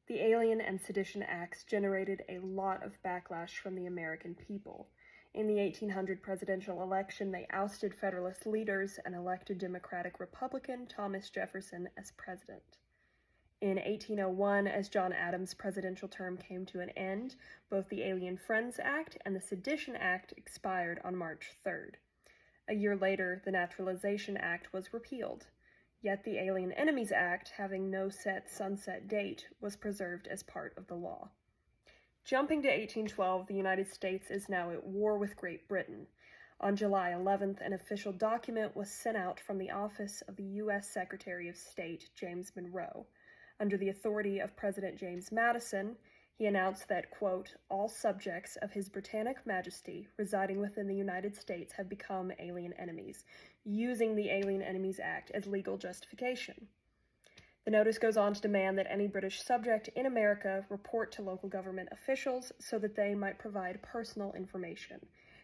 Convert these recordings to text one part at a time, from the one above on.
The Alien and Sedition Acts generated a lot of backlash from the American people. In the 1800 presidential election, they ousted Federalist leaders and elected Democratic Republican Thomas Jefferson as president. In 1801, as John Adams' presidential term came to an end, both the Alien Friends Act and the Sedition Act expired on March 3rd. A year later, the Naturalization Act was repealed. Yet the Alien Enemies Act, having no set sunset date, was preserved as part of the law. Jumping to 1812, the United States is now at war with Great Britain. On July 11th, an official document was sent out from the office of the U.S. Secretary of State, James Monroe. Under the authority of President James Madison, he announced that, quote, all subjects of His Britannic Majesty residing within the United States have become alien enemies, using the Alien Enemies Act as legal justification. The notice goes on to demand that any British subject in America report to local government officials so that they might provide personal information,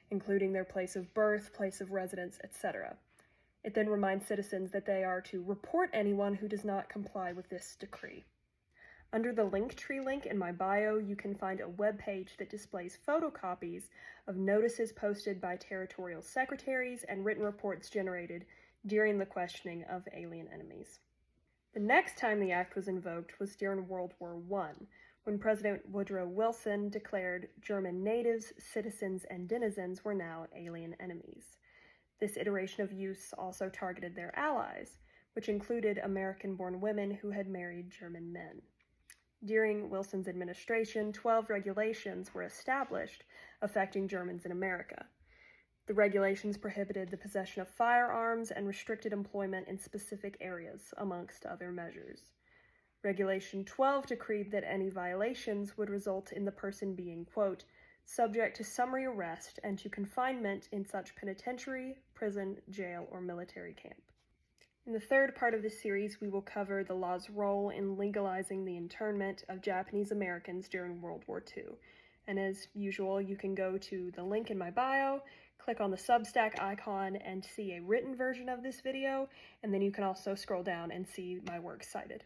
including their place of birth, place of residence, etc. It then reminds citizens that they are to report anyone who does not comply with this decree. Under the Linktree link in my bio, you can find a web page that displays photocopies of notices posted by territorial secretaries and written reports generated during the questioning of alien enemies. The next time the act was invoked was during World War I, when President Woodrow Wilson declared German natives, citizens, and denizens were now alien enemies. This iteration of use also targeted their allies, which included American-born women who had married German men. During Wilson's administration, 12 regulations were established affecting Germans in America. The regulations prohibited the possession of firearms and restricted employment in specific areas, amongst other measures. Regulation 12 decreed that any violations would result in the person being, quote, subject to summary arrest and to confinement in such penitentiary, prison, jail, or military camp. In the third part of this series, we will cover the law's role in legalizing the internment of Japanese Americans during World War II. And as usual, you can go to the link in my bio, click on the Substack icon, and see a written version of this video, and then you can also scroll down and see my works cited.